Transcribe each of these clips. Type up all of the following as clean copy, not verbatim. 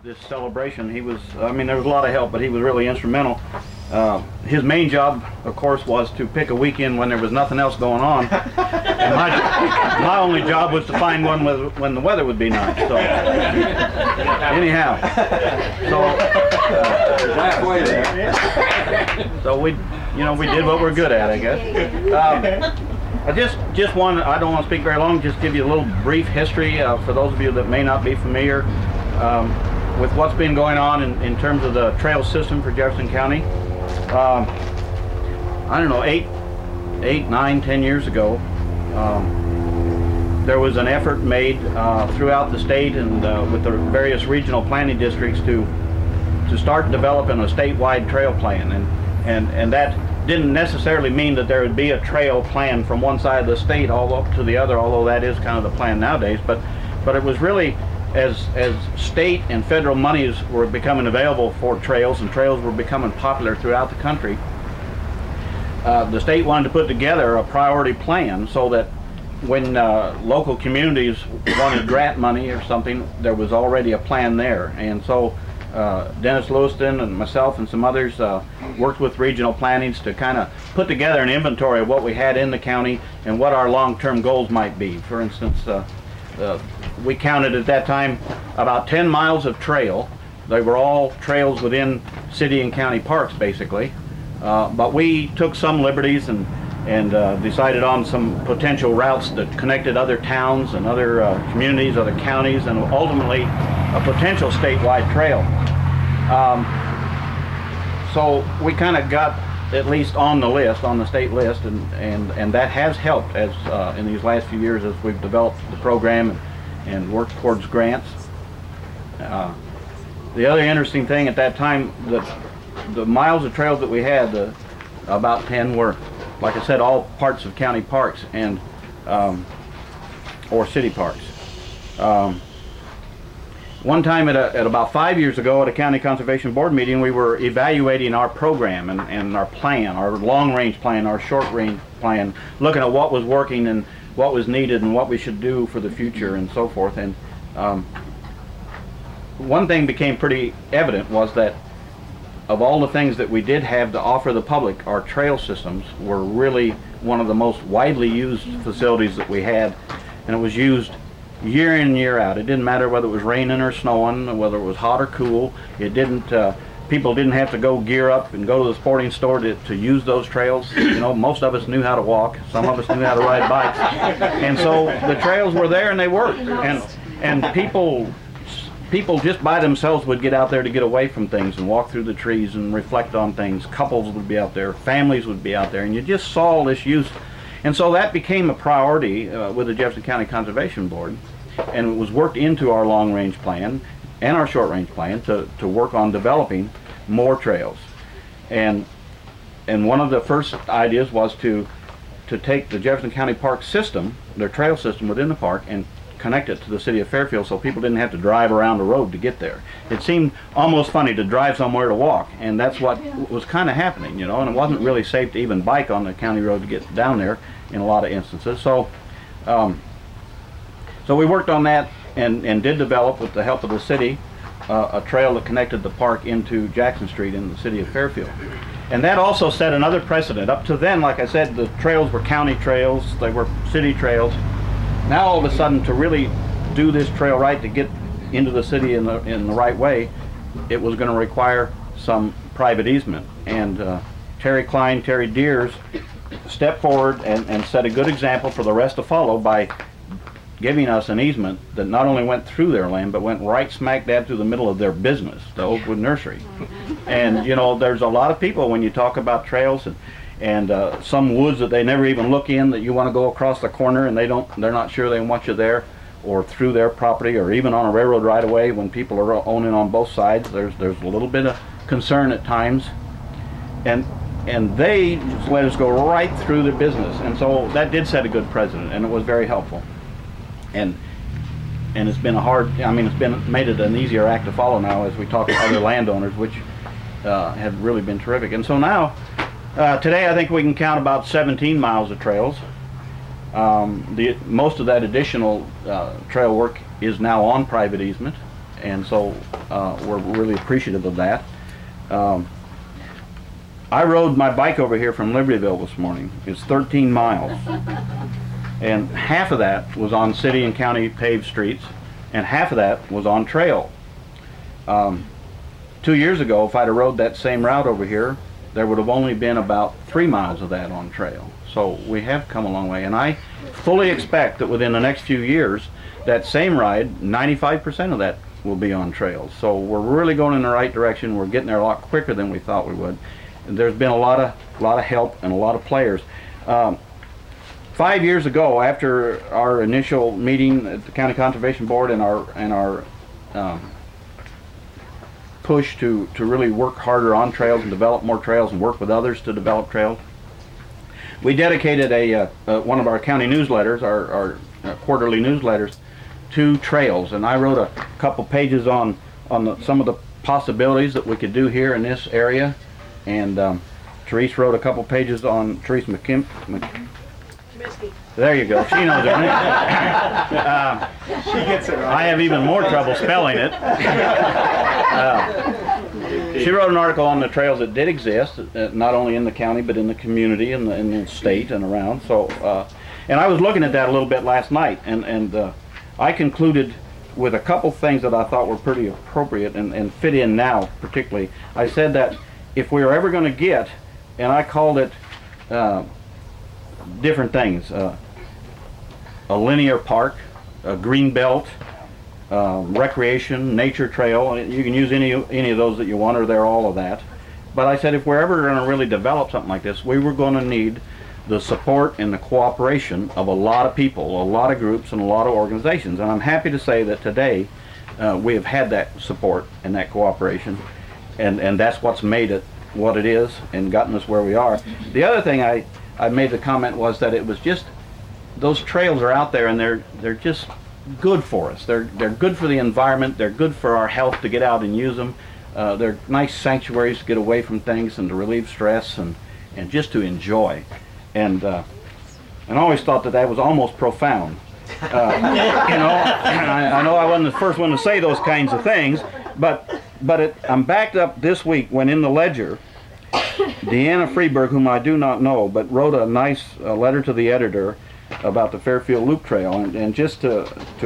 this celebration. He was, I mean, there was a lot of help, but he was really instrumental. His main job, of course, was to pick a weekend when there was nothing else going on. And my only job was to find one when the weather would be nice. So anyhow, so we did what we're good at, I guess. I don't want to speak very long, just give you a little brief history for those of you that may not be familiar with what's been going on in terms of the trail system for Jefferson County. I don't know, 8, 9, 10 years ago, there was an effort made throughout the state and with the various regional planning districts to start developing a statewide trail plan, and that didn't necessarily mean that there would be a trail plan from one side of the state all up to the other, although that is kind of the plan nowadays, but it was really as state and federal monies were becoming available for trails, and trails were becoming popular throughout the country, the state wanted to put together a priority plan so that when local communities wanted grant money or something, there was already a plan there. And so Dennis Lewiston and myself and some others worked with regional plannings to kind of put together an inventory of what we had in the county and what our long-term goals might be. For instance, we counted at that time about 10 miles of trail. They were all trails within city and county parks, basically. But we took some liberties and decided on some potential routes that connected other towns and other communities, other counties, and ultimately a potential statewide trail. So we kind of got at least on the list, on the state list, and that has helped as in these last few years as we've developed the program and worked towards grants. The other interesting thing at that time, the miles of trails that we had, about 10 were, like I said, all parts of county parks and or city parks. One time at about 5 years ago at a county conservation board meeting, we were evaluating our program and our plan, our long-range plan, our short-range plan, looking at what was working and what was needed and what we should do for the future and so forth. And one thing became pretty evident was that of all the things that we did have to offer the public, our trail systems were really one of the most widely used facilities that we had, and it was used year in and year out. It didn't matter whether it was raining or snowing, whether it was hot or cool. It didn't. People didn't have to go gear up and go to the sporting store to use those trails. You know, most of us knew how to walk. Some of us knew how to ride bikes, and so the trails were there and they worked. And people just by themselves would get out there to get away from things and walk through the trees and reflect on things. Couples would be out there, families would be out there, and you just saw this use. And so that became a priority with the Jefferson County Conservation Board, and it was worked into our long-range plan and our short-range plan to work on developing more trails. And one of the first ideas was to take the Jefferson County Park system, their trail system within the park, and connect it to the city of Fairfield so people didn't have to drive around the road to get there. It seemed almost funny to drive somewhere to walk, and that's what was kind of happening, you know, and it wasn't really safe to even bike on the county road to get down there in a lot of instances. So so we worked on that and did develop, with the help of the city, a trail that connected the park into Jackson Street in the city of Fairfield. And that also set another precedent. Up to then, like I said, the trails were county trails, they were city trails. Now all of a sudden, to really do this trail right, to get into the city in the right way, it was going to require some private easement. And Terry Cline, Terry Deers stepped forward and set a good example for the rest to follow by giving us an easement that not only went through their land, but went right smack dab through the middle of their business, the Oakwood Nursery. And you know, there's a lot of people when you talk about trails and some woods that they never even look in, that you want to go across the corner and they're not sure they want you there, or through their property, or even on a railroad right away when people are owning on both sides. There's a little bit of concern at times, and they just let us go right through their business. And so that did set a good precedent, and it was very helpful. And it's been made it an easier act to follow now as we talk to other landowners, which have really been terrific. And so now, today I think we can count about 17 miles of trails. Most of that additional trail work is now on private easement, and so we're really appreciative of that. I rode my bike over here from Libertyville this morning. It's 13 miles, and half of that was on city and county paved streets, and half of that was on trail. 2 years ago, if I'd have rode that same route over here, there would have only been about 3 miles of that on trail. So we have come a long way, and I fully expect that within the next few years, that same ride, 95% of that will be on trails. So we're really going in the right direction. We're getting there a lot quicker than we thought we would. And there's been a lot of help and a lot of players. 5 years ago, after our initial meeting at the County Conservation Board and our push to really work harder on trails and develop more trails and work with others to develop trails, we dedicated one of our county newsletters, our quarterly newsletters, to trails. And I wrote a couple pages on some of the possibilities that we could do here in this area. And Therese wrote a couple pages on Therese there you go. She knows everything. She gets it right. I have even more trouble spelling it. She wrote an article on the trails that did exist, not only in the county but in the community and in the state and around. So, and I was looking at that a little bit last night, and I concluded with a couple things that I thought were pretty appropriate and fit in now particularly. I said that if we were ever going to get, and I called it different things, a linear park, a green belt, recreation, nature trail. You can use any of those that you want, or they're all of that. But I said if we're ever going to really develop something like this, we were going to need the support and the cooperation of a lot of people, a lot of groups, and a lot of organizations. And I'm happy to say that today we have had that support and that cooperation, and that's what's made it what it is and gotten us where we are. The other thing I made the comment was that it was just, those trails are out there and they're just good for us. They're good for the environment. They're good for our health to get out and use them. They're nice sanctuaries to get away from things and to relieve stress and just to enjoy. And I always thought that was almost profound. I know I wasn't the first one to say those kinds of things, but I'm backed up this week when in the Ledger, Deanna Freeberg, whom I do not know, but wrote a nice letter to the editor about the Fairfield Loop Trail, and just to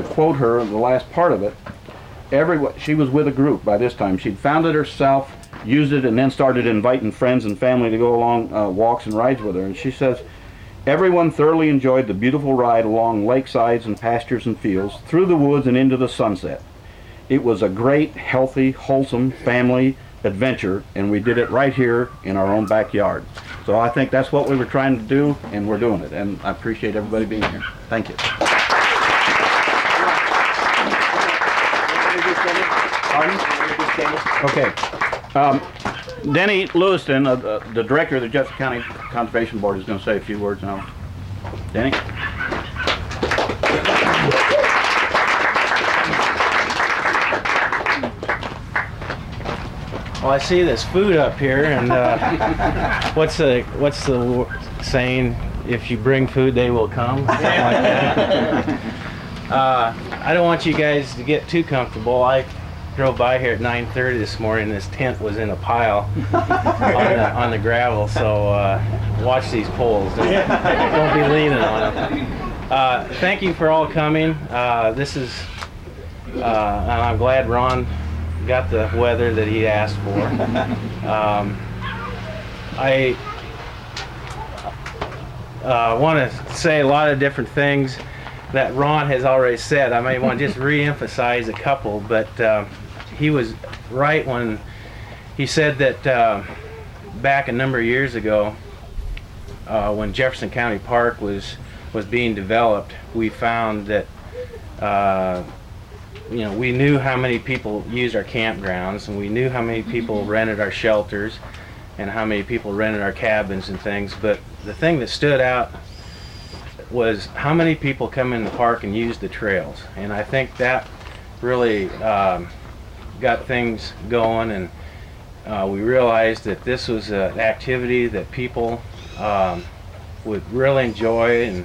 quote her, the last part of it, she was with a group by this time. She'd found it herself, used it, and then started inviting friends and family to go along walks and rides with her. And she says, everyone thoroughly enjoyed the beautiful ride along lakesides and pastures and fields, through the woods and into the sunset. It was a great, healthy, wholesome family adventure, and we did it right here in our own backyard. So I think that's what we were trying to do, and we're doing it. And I appreciate everybody being here. Thank you. Okay. Denny Lewiston, the director of the Jefferson County Conservation Board, is going to say a few words now. Denny? Well, I see this food up here, and what's the saying? If you bring food, they will come. Something like that. I don't want you guys to get too comfortable. I drove by here at 9:30 this morning. This tent was in a pile on the gravel. So watch these poles. Don't be leaning on them. Thank you for all coming. This is, and I'm glad Ron got the weather that he asked for. I want to say a lot of different things that Ron has already said. I may want to just re-emphasize a couple, but he was right when he said that back a number of years ago, when Jefferson County Park was being developed, we found that we knew how many people used our campgrounds, and we knew how many people rented our shelters and how many people rented our cabins and things, but the thing that stood out was how many people come in the park and use the trails. And I think that really got things going, and we realized that this was an activity that people would really enjoy,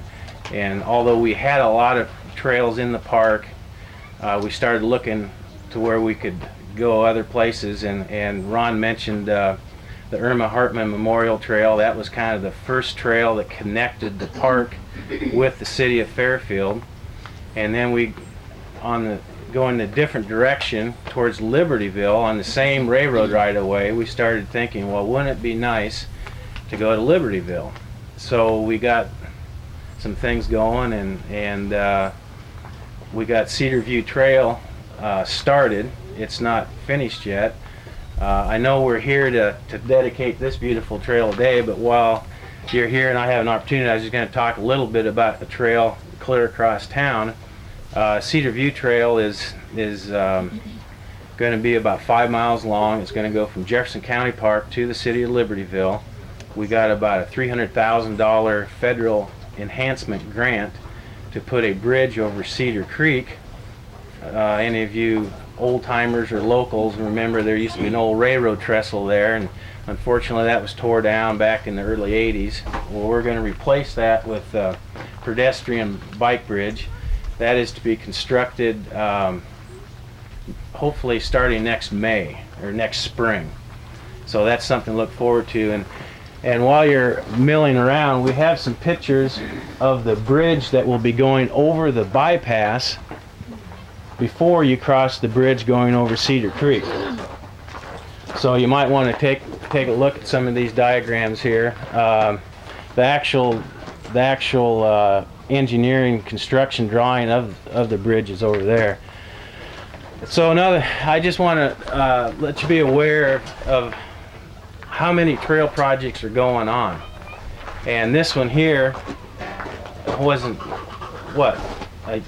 and although we had a lot of trails in the park, we started looking to where we could go other places. And Ron mentioned the Irma Hartmann Memorial Trail. That was kind of the first trail that connected the park with the city of Fairfield. And then we, going a different direction towards Libertyville on the same railroad right away, we started thinking, well, wouldn't it be nice to go to Libertyville? So we got some things going, and we got Cedar View Trail started. It's not finished yet. I know we're here to dedicate this beautiful trail today, but while you're here and I have an opportunity, I was just going to talk a little bit about the trail clear across town. Cedar View Trail is going to be about 5 miles long. It's going to go from Jefferson County Park to the city of Libertyville. We got about a $300,000 federal enhancement grant to put a bridge over Cedar Creek. Any of you old timers or locals remember there used to be an old railroad trestle there, and unfortunately that was tore down back in the early 80s. Well, we're going to replace that with a pedestrian bike bridge. That is to be constructed hopefully starting next May or next spring. So that's something to look forward to. And while you're milling around, we have some pictures of the bridge that will be going over the bypass before you cross the bridge going over Cedar Creek. So you might want to take a look at some of these diagrams here. The actual engineering construction drawing of the bridge is over there. So I just want to let you be aware of how many trail projects are going on. And this one here wasn't,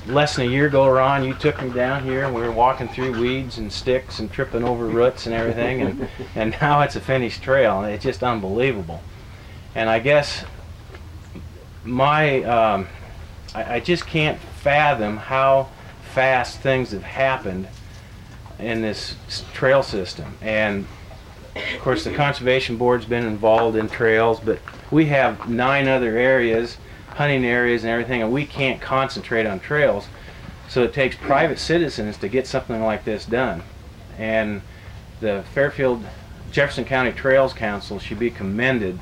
less than a year ago, Ron, you took me down here and we were walking through weeds and sticks and tripping over roots and everything, and now it's a finished trail, and it's just unbelievable. And I guess I just can't fathom how fast things have happened in this trail system. And of course the Conservation Board's been involved in trails, but we have 9 other areas, hunting areas and everything, and we can't concentrate on trails. So it takes private citizens to get something like this done. And the Fairfield Jefferson County Trails Council should be commended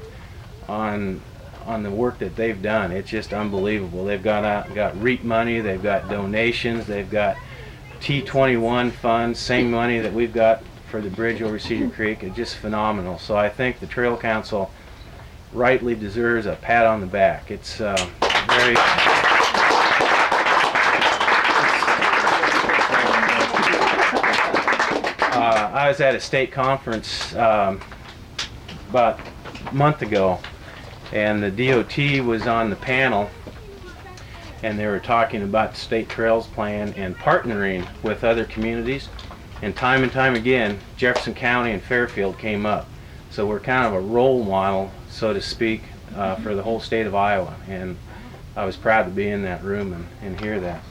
on the work that they've done. It's just unbelievable. They've got REAP money, they've got donations, they've got T21 funds, same money that we've got for the bridge over Cedar Creek. It's just phenomenal. So I think the Trail Council rightly deserves a pat on the back. It's very... I was at a state conference about a month ago, and the DOT was on the panel, and they were talking about the state trails plan and partnering with other communities. And time again, Jefferson County and Fairfield came up. So we're kind of a role model, so to speak, for the whole state of Iowa. And I was proud to be in that room and hear that.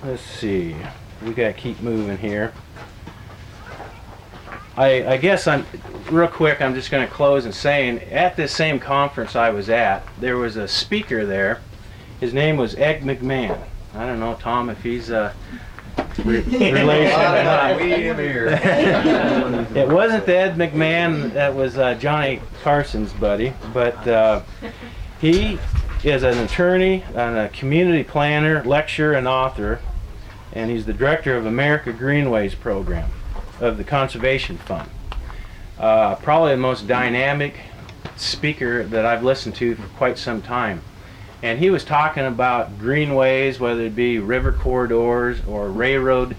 Let's see, we gotta keep moving here. I guess real quick, I'm just gonna close and saying, at this same conference I was at, there was a speaker there. His name was Ed McMahon. I don't know, Tom, if he's relation. It wasn't Ed McMahon, that was Johnny Carson's buddy, but he is an attorney and a community planner, lecturer, and author, and he's the director of America Greenways program of the Conservation Fund. Probably the most dynamic speaker that I've listened to for quite some time. And he was talking about greenways, whether it be river corridors or railroad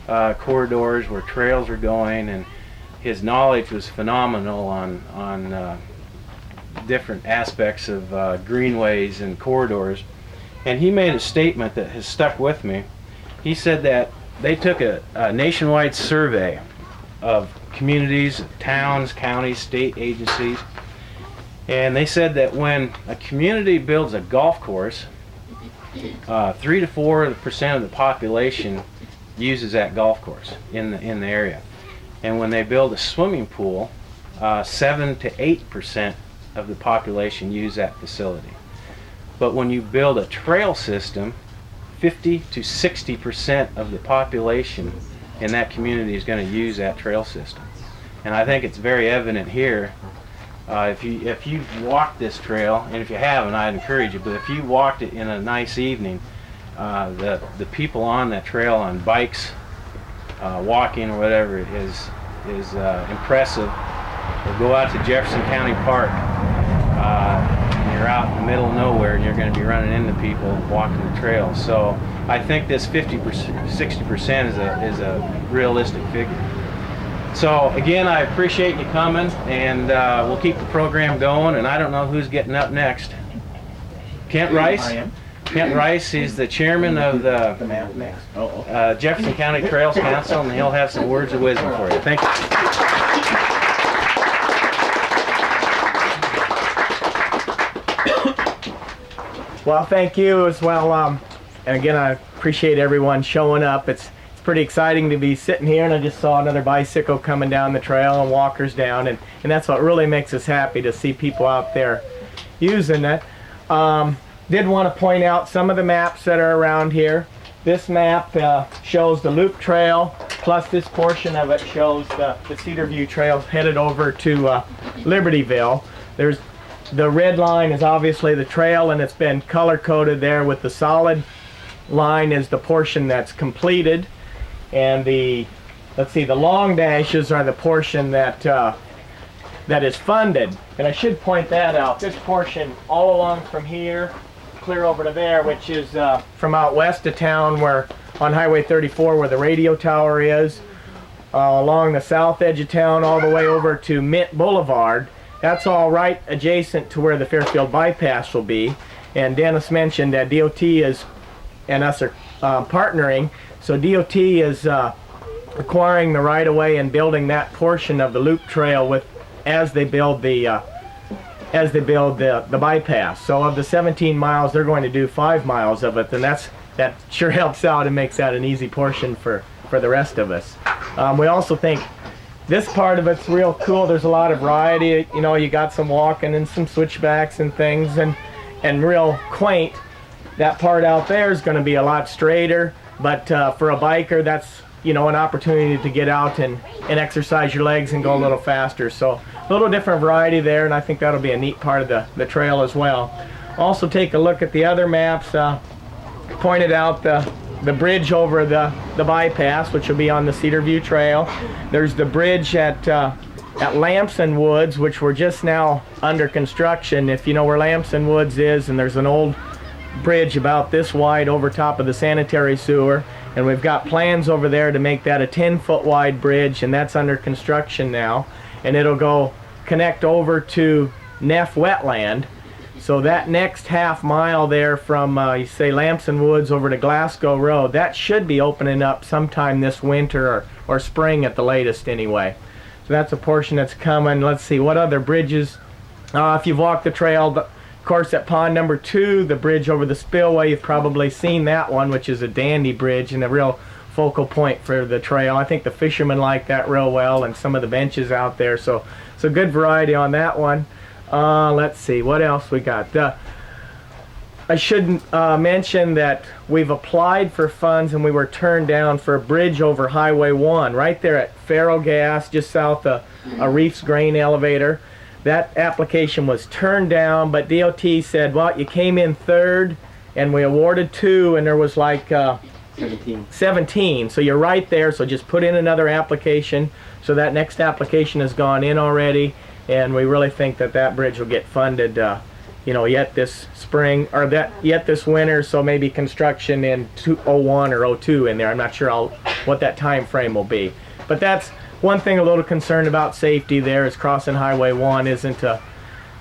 corridors where trails are going, and his knowledge was phenomenal on different aspects of greenways and corridors. And he made a statement that has stuck with me. He said that they took a nationwide survey of communities, towns, counties, state agencies, and they said that when a community builds a golf course, 3 to 4% of the population uses that golf course in the area. And when they build a swimming pool, 7 to 8% of the population use that facility. But when you build a trail system, 50 to 60% of the population in that community is going to use that trail system. And I think it's very evident here. If you've walked this trail, and if you haven't, I'd encourage you, but if you walked it in a nice evening, the people on that trail on bikes, walking or whatever is impressive. Or go out to Jefferson County Park, and you're out in the middle of nowhere and you're going to be running into people walking the trail. So I think this 50%, 60% is a realistic figure. So again, I appreciate you coming, and we'll keep the program going, and I don't know who's getting up next. Kent Rice? I am. Kent Rice is the chairman of the Jefferson County Trails Council, and he'll have some words of wisdom for you. Thank you. Well, thank you as well. And again, I appreciate everyone showing up. It's pretty exciting to be sitting here, and I just saw another bicycle coming down the trail and walkers down, and that's what really makes us happy, to see people out there using it. Did want to point out some of the maps that are around here. This map shows the loop trail, plus this portion of it shows the Cedar View Trail headed over to Libertyville. The red line is obviously the trail, and it's been color coded there with the solid line is the portion that's completed, and the long dashes are the portion that is funded. And I should point that out. This portion all along from here clear over to there, which is from out west of town, where on Highway 34 where the radio tower is, along the south edge of town all the way over to Mint Boulevard. That's all right adjacent to where the Fairfield bypass will be. And Dennis mentioned that DOT and us are partnering. So DOT is acquiring the right-of-way and building that portion of the loop trail as they build the bypass. So of the 17 miles, they're going to do 5 miles of it, and that sure helps out and makes that an easy portion for the rest of us. We also think this part of it's real cool. There's a lot of variety. You know, you got some walking and some switchbacks and things, and real quaint. That part out there is going to be a lot straighter, but for a biker, that's, you know, an opportunity to get out and exercise your legs and go a little faster. So a little different variety there, and I think that'll be a neat part of the trail as well. Also take a look at the other maps. Pointed out the bridge over the bypass, which will be on the Cedar View Trail. There's the bridge at Lamson Woods, which we're just now under construction. If you know where Lamson Woods is, and there's an old bridge about this wide over top of the sanitary sewer, and we've got plans over there to make that a 10-foot wide bridge, and that's under construction now, and it'll go connect over to Neff Wetland. So that next half mile there from you say Lamson Woods over to Glasgow Road, that should be opening up sometime this winter or spring at the latest anyway. So that's a portion that's coming. Let's see, what other bridges? If you've walked the trail, of course at Pond Number 2, the bridge over the Spillway, you've probably seen that one, which is a dandy bridge and a real focal point for the trail. I think the fishermen like that real well, and some of the benches out there. So good variety on that one. Let's see, what else we got? I should mention that we've applied for funds and we were turned down for a bridge over Highway 1 right there at Farrell Gas, just south of Reef's Grain Elevator. That application was turned down, but DOT said, well, you came in third and we awarded 2, and there was like 17. So you're right there, so just put in another application. So that next application has gone in already, and we really think that bridge will get funded yet this spring, or yet this winter, so maybe construction in 01 or 02 in there. I'm not sure what that time frame will be. But that's one thing a little concerned about safety there, is crossing Highway 1 isn't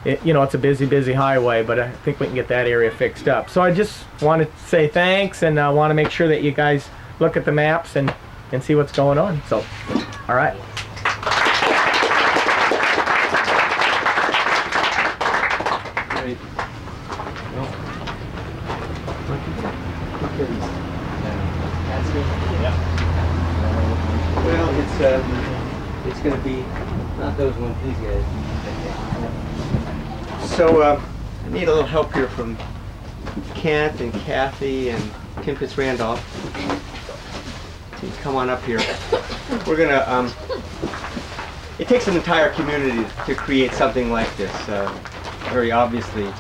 it's a busy highway, but I think we can get that area fixed up. So I just want to say thanks, and I want to make sure that you guys look at the maps and see what's going on. So, all right. Well, it's going to be not those ones, these guys. So I need a little help here from Kent and Kathy and Tim Fitzrandolph. Come on up here. We're gonna, it takes an entire community to create something like this, very obviously.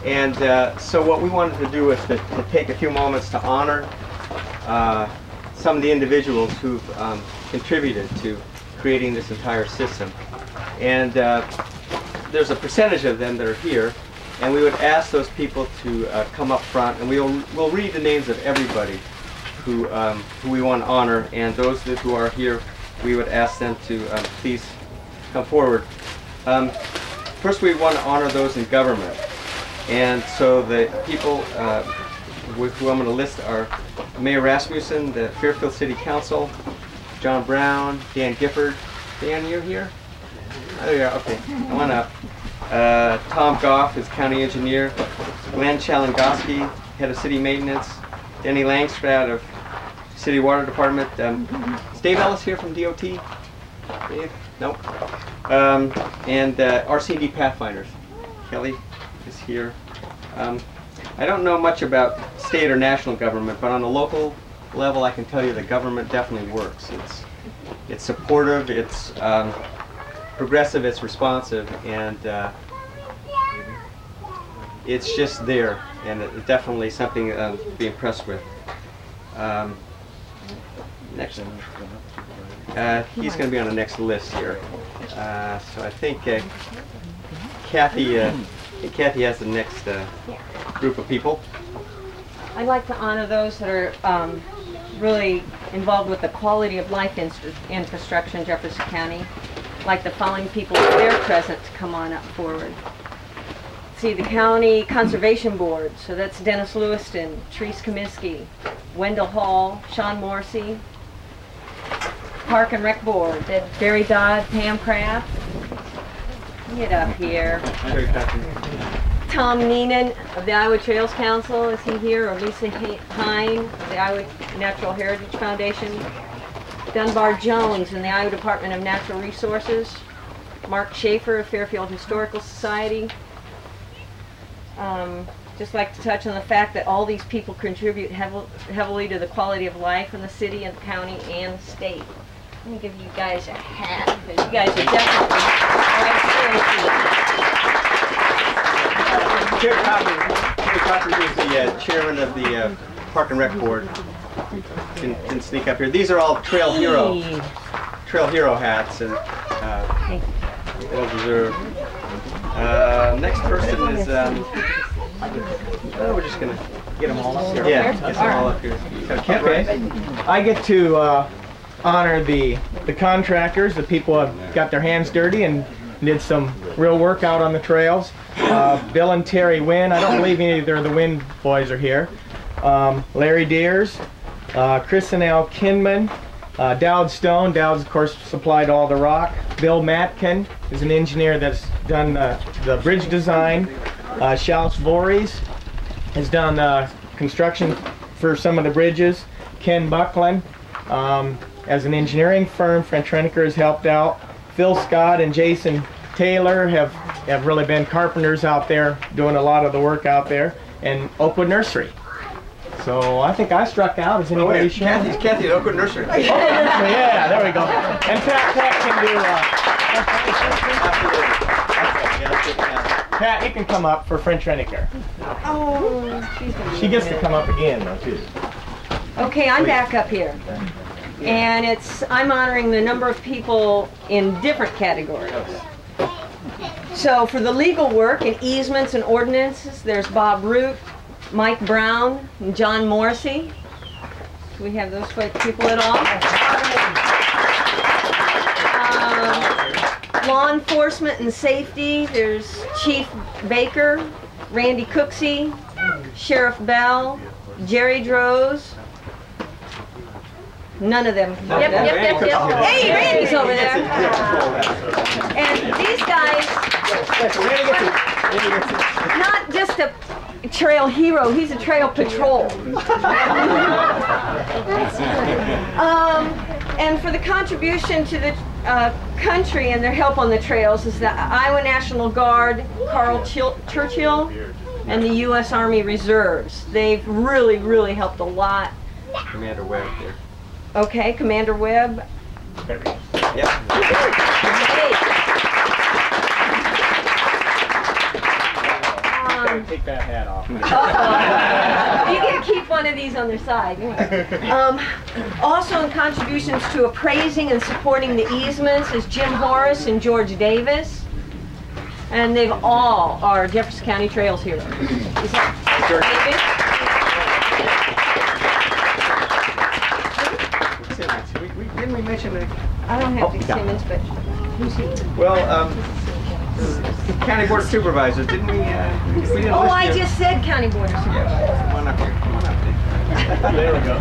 And so what we wanted to do was to take a few moments to honor some of the individuals who've contributed to creating this entire system. And there's a percentage of them that are here, and we would ask those people to come up front, and we'll read the names of everybody who we want to honor, and those who are here, we would ask them to please come forward. First, we want to honor those in government, and so the people who I'm going to list are Mayor Rasmussen, the Fairfield City Council, John Brown, Dan Gifford. Dan, you're here? Oh, yeah, okay. Come on up. Tom Goff is county engineer. Glenn Chalangoski, head of city maintenance. Denny Langstrad of City Water Department. Is Dave Ellis here from DOT? Dave? Nope. And RCD Pathfinders. Kelly is here. I don't know much about state or national government, but on a local level, I can tell you that government definitely works. It's supportive, it's progressive, it's responsive, and it's just there, and it's definitely something to be impressed with. Next, he's going to be on the next list here. So I think Kathy has the next group of people. I'd like to honor those that are really involved with the quality of life infrastructure in Jefferson County. I'd like the following people, if they're present, to come on up forward. See, the County Conservation Board, so that's Dennis Lewiston, Therese Comiskey, Wendell Hall, Sean Morrissey. Park and Rec Board, that's Barry Dodd, Pam Kraft. Get up here. Tom Neenan of the Iowa Trails Council, is he here? Or Lisa Hine of the Iowa Natural Heritage Foundation. Dunbar Jones in the Iowa Department of Natural Resources. Mark Schaefer of Fairfield Historical Society. Just like to touch on the fact that all these people contribute heavily to the quality of life in the city and the county and the state. Let me give you guys a hat, because you guys are definitely Terry Cline is the chairman of the Park and Rec Board. Can sneak up here. These are all Trail Hero hats, and well deserved. Next person is. We're just gonna get them all up here. Yeah, get them all up here. Okay. I get to honor the contractors, the people who have got their hands dirty and did some real work out on the trails. Bill and Terry Wynn. I don't believe either of the Wynn boys are here. Larry Deers, Chris and Al Kinman, Dowd Stone. Dowd's, of course, supplied all the rock. Bill Matkin is an engineer that's done the bridge design. Shaus Voorhees has done construction for some of the bridges. Ken Buckland, as an engineering firm, French Reniker has helped out. Phil Scott and Jason Taylor have really been carpenters out there doing a lot of the work out there. And Oakwood Nursery. So I think I struck out. Is anybody sure? Kathy at Oakwood Nursery. Oakwood Nursery, yeah, there we go. And Pat can do. Pat, you can come up for French Reniker. Oh, she gets to come up again though too. Okay, I'm back up here. And I'm honoring the number of people in different categories. So for the legal work in easements and ordinances, there's Bob Root, Mike Brown, and John Morrissey. Do we have those people at all? Law enforcement and safety, there's Chief Baker, Randy Cooksey, Sheriff Bell, Jerry Droz. None of them. Yep. Hey, Randy's over there. And these guys, not just a trail hero, he's a trail patrol. And for the contribution to the country and their help on the trails is the Iowa National Guard, Carl Churchill, and the U.S. Army Reserves. They've really, really helped a lot. Commander Webb there. Okay, Commander Webb. Yep. Take that hat off. You can keep one of these on their side. Also in contributions to appraising and supporting the easements is Jim Horace and George Davis. And they've all are Jefferson County Trails heroes. Is that Didn't we mention it? I don't have the Simmons, but who's he? Well, County Board of Supervisors, didn't we? We didn't Oh, list I you. just said County Board of Supervisors. Yeah, come on up here. Come on up there. There we go.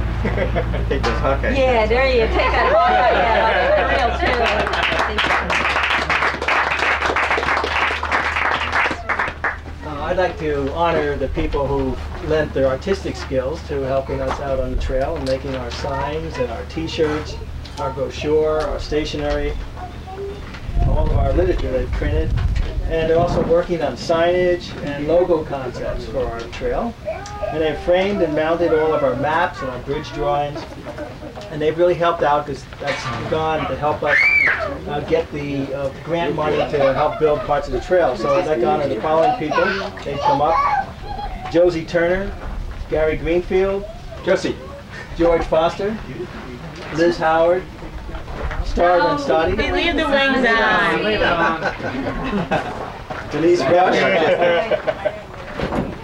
Take this, okay. Yeah, there you take that Hawkeye hat off. I'd like to honor the people who lent their artistic skills to helping us out on the trail and making our signs and our t-shirts, our brochure, our stationery, all of our literature they've printed. And they're also working on signage and logo concepts for our trail. And they've framed and mounted all of our maps and our bridge drawings. And they've really helped out because that's gone to help us get the grant money to help build parts of the trail. So I'd like to honor the following people. They've come up. Josie Turner, Gary Greenfield, Josie. George Foster, Liz Howard, Star Vanstati, Leave the wings on. Denise Rush,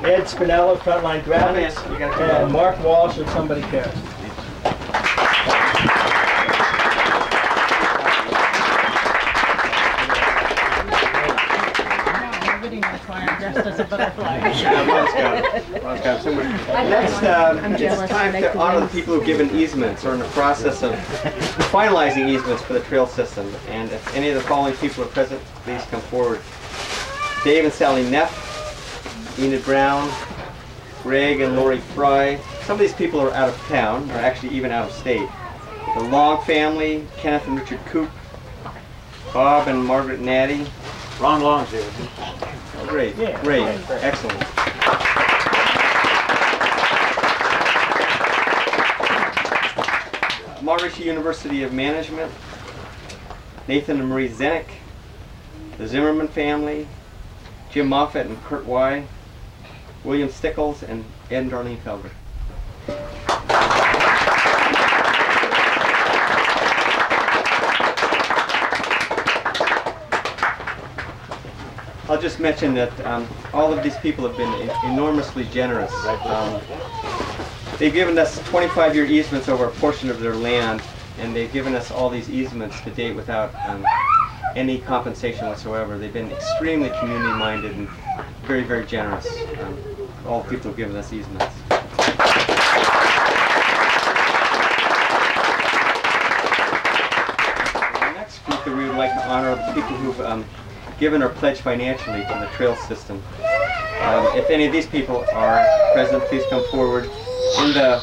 Ed Spinella, Frontline Graphics, and Mark Walsh of Somebody Cares. Dressed as a butterfly. Next, it's time to honor the people who've given easements or in the process of finalizing easements for the trail system. And if any of the following people are present, please come forward. Dave and Sally Neff, Enid Brown, Greg and Lori Fry. Some of these people are out of town, or actually even out of state. The Long family, Kenneth and Richard Coop, Bob and Margaret Natty. Ron Long's here. Oh, great, great, excellent. Maharishi University of Management, Nathan and Marie Zenick, the Zimmerman family, Jim Moffett and Kurt Y, William Stickles, and Ed and Darlene Felder. I'll just mention that all of these people have been enormously generous. They've given us 25-year easements over a portion of their land, and they've given us all these easements to date without any compensation whatsoever. They've been extremely community-minded and very, very generous. All the people who've given us easements. The next group that we would like to honor are the people who've given or pledged financially to the trail system. If any of these people are present, please come forward. In the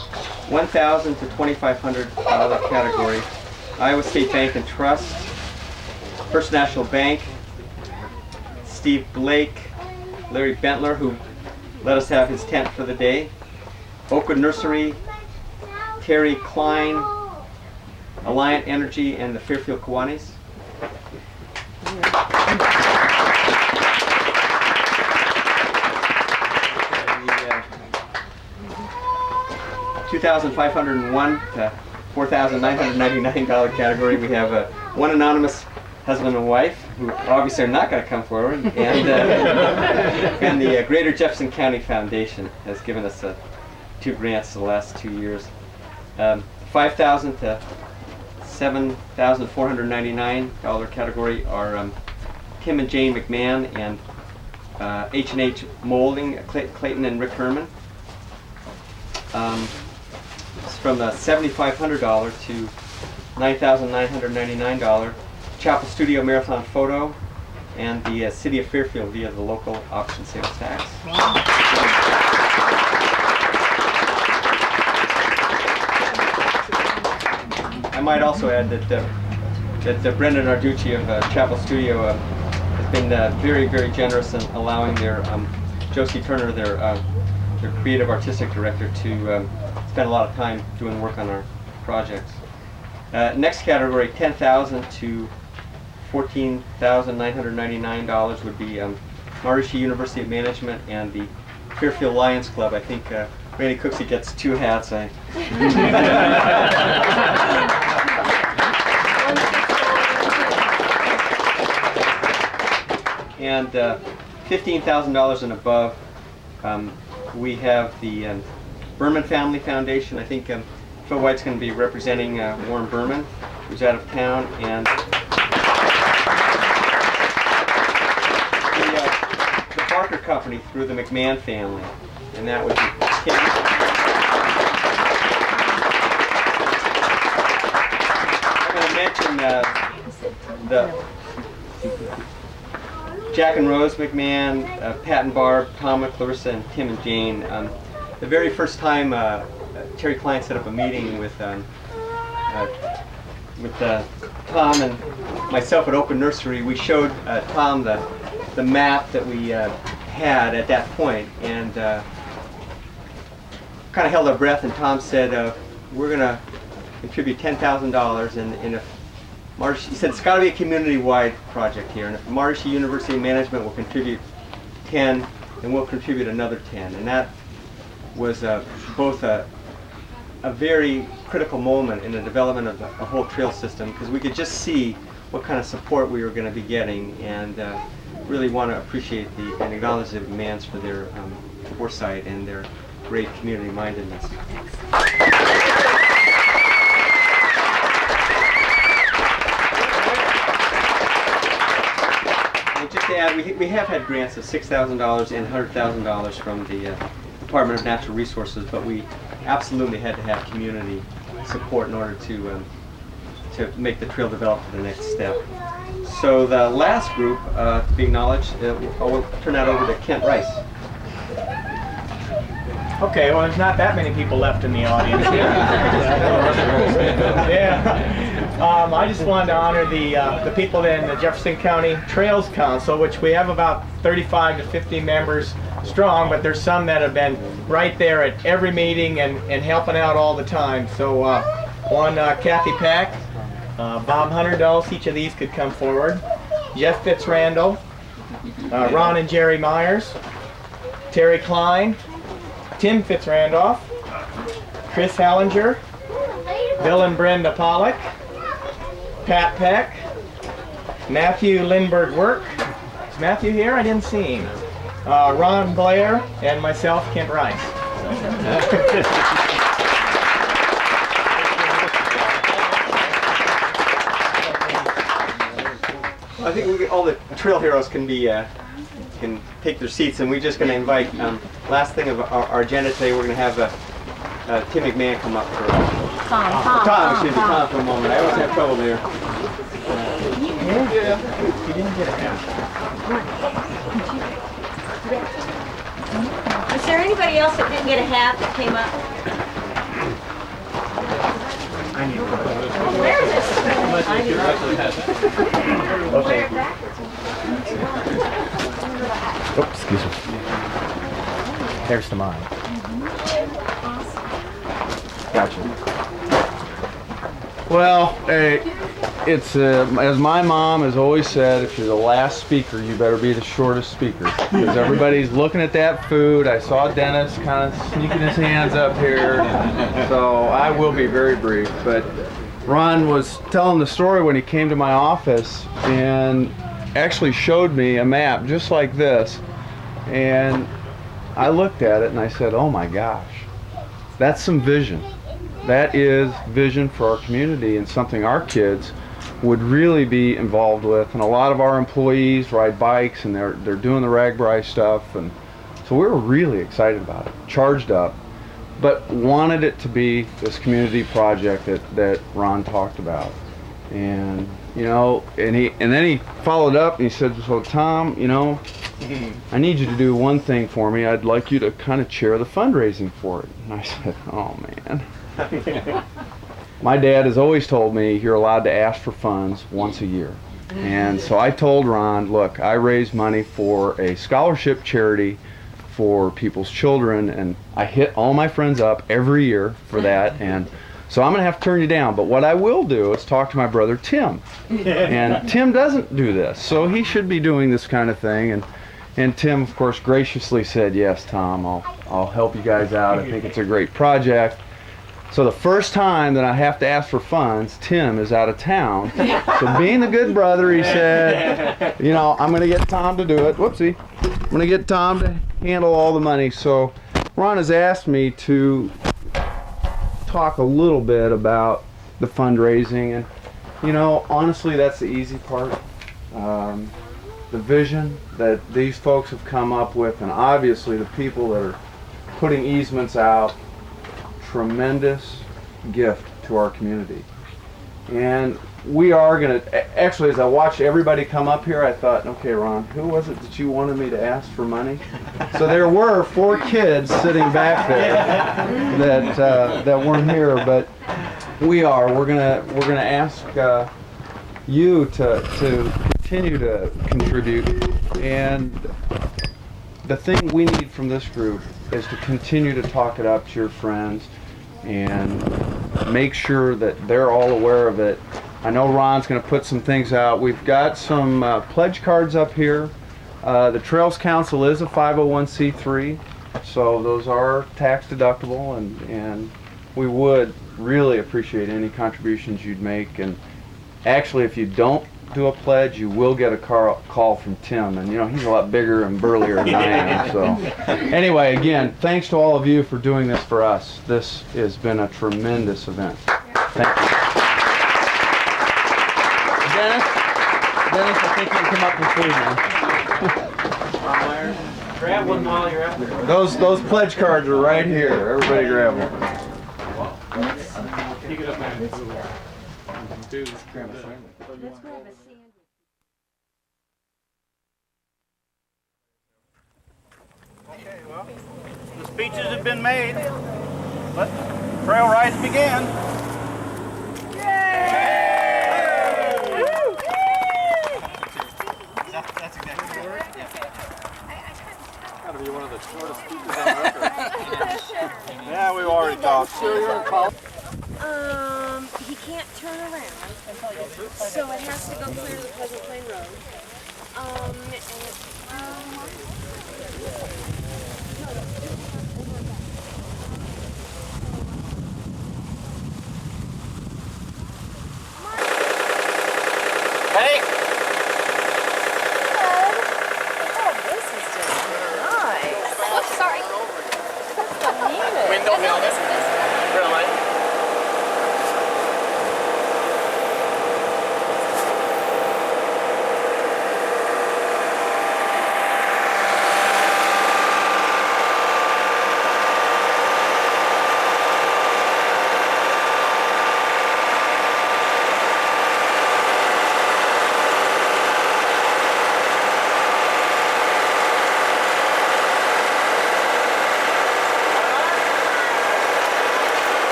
$1,000 to $2,500 category, Iowa State Bank and Trust, First National Bank, Steve Blake, Larry Bentler, who let us have his tent for the day, Oakwood Nursery, Terry Cline, Alliant Energy, and the Fairfield Kiwanis. 2,501 to $4,999 category, we have one anonymous husband and wife who obviously are not going to come forward, and the Greater Jefferson County Foundation has given us 2 grants the last 2 years. $5,000 to $7,499 category are Tim and Jane McMahon and H&H Molding, Clayton and Rick Herman. It's from $7,500 to $9,999. Chapel Studio Marathon Photo, and the City of Fairfield via the local auction sales tax. I might also add that Brendan Arducci of Chapel Studio has been very, very generous in allowing their Josie Turner, their creative artistic director, to spend a lot of time doing work on our projects. Next category, $10,000 to $14,999 would be Maharishi University of Management and the Fairfield Lions Club. I think Randy Cooksey gets 2 hats. And $15,000 and above, we have the Berman Family Foundation. I think Phil White's going to be representing Warren Berman, who's out of town, and the Barker Company through the McMahon family, and that would be Tim. I'm going to mention the Jack and Rose McMahon, Pat and Barb, Tom and Clarissa, and Tim and Jane. The very first time Terry Cline set up a meeting with Tom and myself at Oakwood Nursery, we showed Tom the map that we had at that point, and kind of held our breath, and Tom said, we're going to contribute $10,000, and if he said it's got to be a community-wide project here, and if Maharishi University of Management will contribute 10, then we'll contribute another 10, and that was both a very critical moment in the development of the whole trail system, because we could just see what kind of support we were going to be getting, and really want to appreciate and acknowledge the demands for their foresight and their great community mindedness. And just to add, we have had grants of $6,000 and $100,000 from the Department of Natural Resources, but we absolutely had to have community support in order to make the trail develop to the next step. So the last group to be acknowledged, I'll turn that over to Kent Rice. Okay, well, there's not that many people left in the audience here. Yeah. I just wanted to honor the people in the Jefferson County Trails Council, which we have about 35 to 50 members strong, but there's some that have been right there at every meeting and helping out all the time. So one, Kathy Pack, Bob Hunterdals, each of these could come forward. Jeff Fitzrandall, Ron and Jerry Myers, Terry Cline, Tim Fitzrandolph, Chris Hallinger, Bill and Brenda Pollock, Pat Peck, Matthew Lindbergh Work. Is Matthew here? I didn't see him. Ron Blair, and myself, Kent Rice. I think all the trail heroes can take their seats, and we're just going to invite, last thing of our agenda today, we're going to have Tim McMahon come up for Tom for a moment. I always have trouble there. Yeah. You didn't get it. Is there anybody else that didn't get a hat that came up? I need to put this. Where is this? Okay. Oops, excuse me. There's the mine. Gotcha. Well, it's as my mom has always said, if you're the last speaker, you better be the shortest speaker, because everybody's looking at that food. I saw Dennis kind of sneaking his hands up here, so I will be very brief. But Ron was telling the story when he came to my office and actually showed me a map just like this, and I looked at it and I said, oh my gosh, that's some vision. That is vision for our community and something our kids would really be involved with. And a lot of our employees ride bikes, and they're doing the Ragbri stuff, and so we were really excited about it, charged up, but wanted it to be this community project that Ron talked about. And you know, and then he followed up and he said, so Tom, you know, I need you to do one thing for me. I'd like you to kind of chair the fundraising for it. And I said, oh man. My dad has always told me you're allowed to ask for funds once a year. And so I told Ron, look, I raise money for a scholarship charity for people's children, and I hit all my friends up every year for that, and so I'm gonna have to turn you down. But what I will do is talk to my brother Tim, and Tim doesn't do this, so he should be doing this kind of thing. And Tim, of course, graciously said, "Yes, Tom, I'll help you guys out. I think it's a great project." So the first time that I have to ask for funds, Tim is out of town. So being the good brother, he said, you know, I'm going to get Tom to do it. Whoopsie. I'm going to get Tom to handle all the money. So Ron has asked me to talk a little bit about the fundraising. And, you know, honestly, that's the easy part. The vision that these folks have come up with, and obviously the people that are putting easements out, tremendous gift to our community. And we are going to, actually, as I watched everybody come up here, I thought, okay, Ron, who was it that you wanted me to ask for money? So there were 4 kids sitting back there that weren't here, but we're going to ask you to continue to contribute. And the thing we need from this group is to continue to talk it up to your friends and make sure that they're all aware of it. I know Ron's going to put some things out. We've got some pledge cards up here. The Trails Council is a 501c3, so those are tax deductible, and we would really appreciate any contributions you'd make. And actually, if you don't do a pledge, you will get a call from Tim, and you know he's a lot bigger and burlier than I am. So anyway, again, thanks to all of you for doing this for us. This has been a tremendous event. Thank you. Dennis, I think you can come up and food now. Grab one while you're out there. Those pledge cards are right here. Everybody grab one. Pick it up, man. Let's grab a sandwich. Okay, well, the speeches have been made. Let the trail rides begin. That's exactly right. Gotta be one of the shortest speeches on record. Yeah, we've already talked. He can't turn around, so it has to go clear to the Pleasant Plain Road. And it's, Hey! oh, this is just nice. Oops, sorry. Window helmet. Really?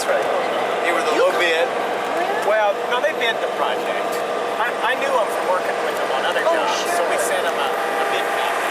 That's right. They were the low bid. Well, no, they bid the project. I knew them from working with them on other jobs, so we sent them a bid package.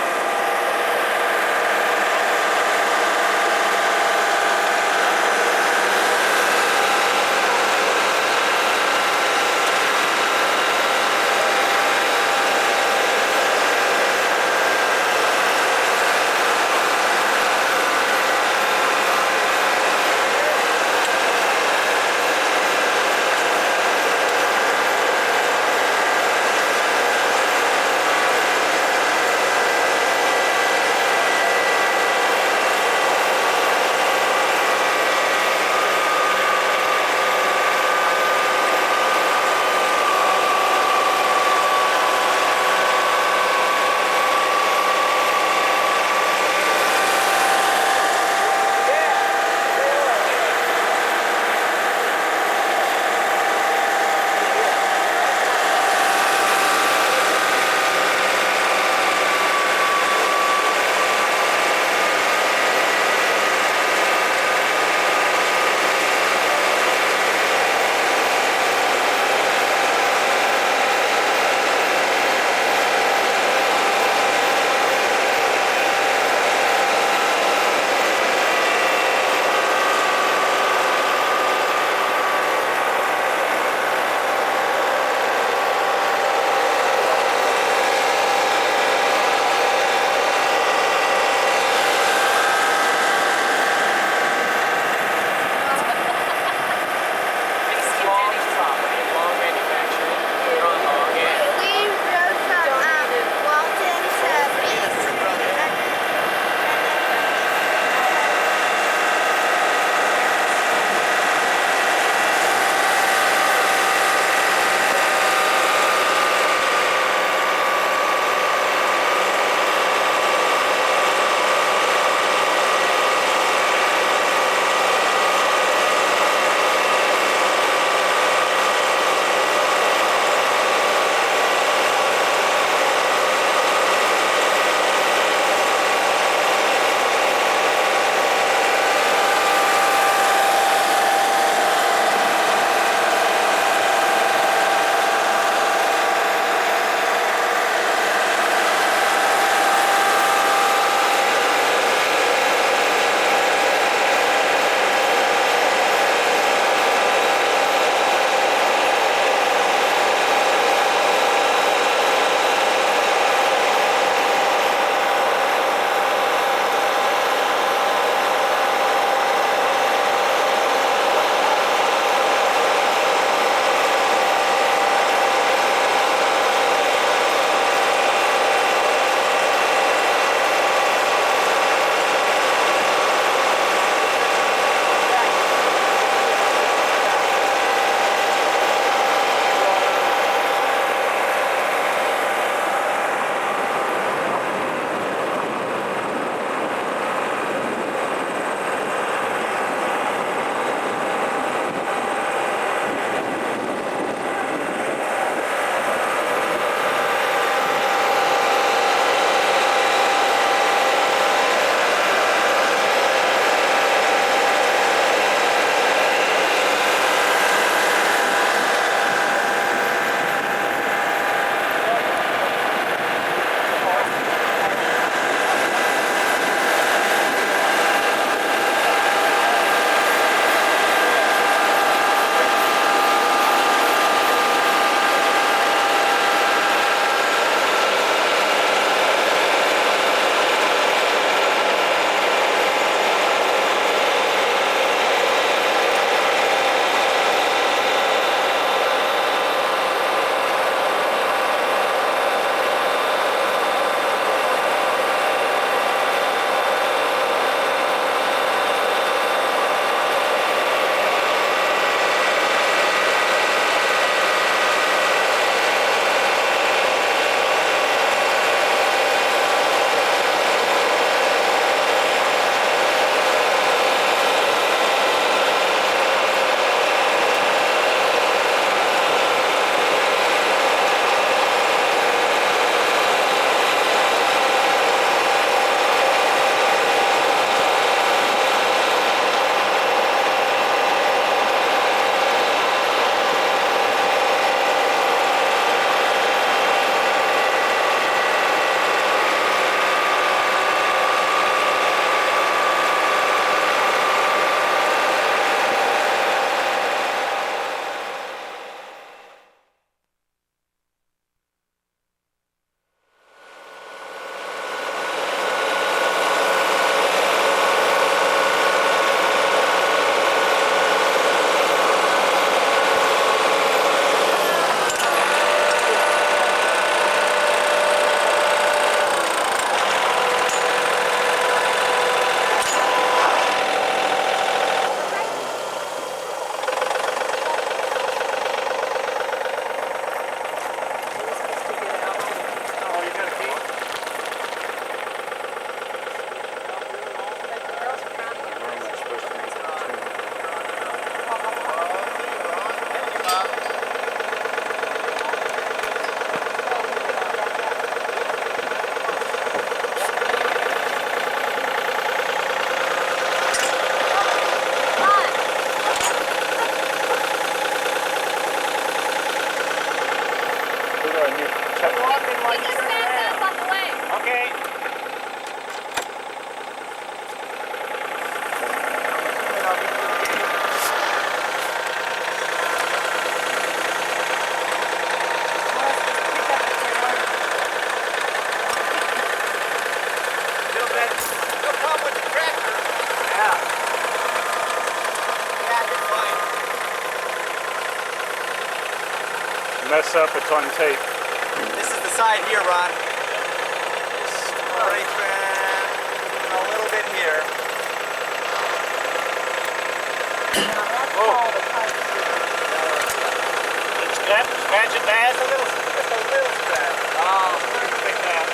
mess up, it's on tape. This is the side here, Ron. Right there, a little bit here. Scratch it bad, just a little scratch. Oh, pick that.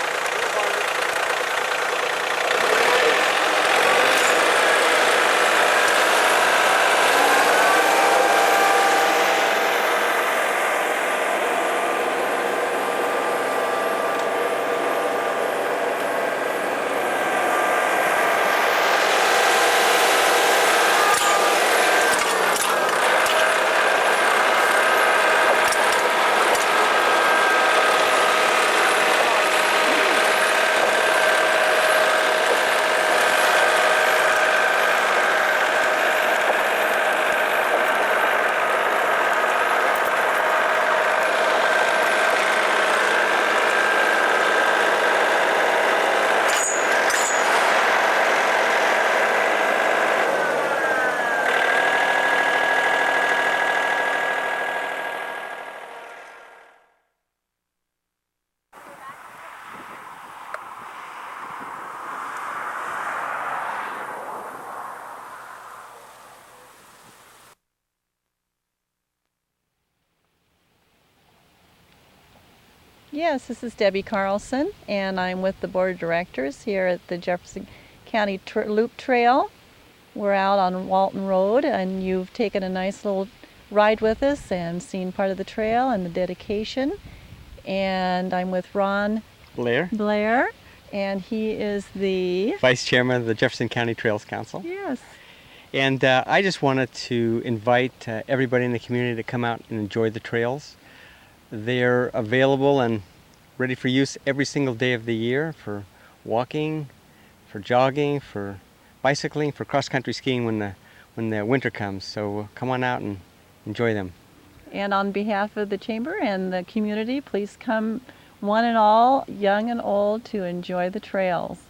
Yes, this is Debbie Carlson, and I'm with the Board of Directors here at the Jefferson County Loop Trail. We're out on Walton Road, and you've taken a nice little ride with us and seen part of the trail and the dedication. And I'm with Ron Blair, and he is the Vice Chairman of the Jefferson County Trails Council. Yes. And I just wanted to invite everybody in the community to come out and enjoy the trails. They're available and ready for use every single day of the year for walking, for jogging, for bicycling, for cross-country skiing when the winter comes. So come on out and enjoy them. And on behalf of the Chamber and the community, please come one and all, young and old, to enjoy the trails.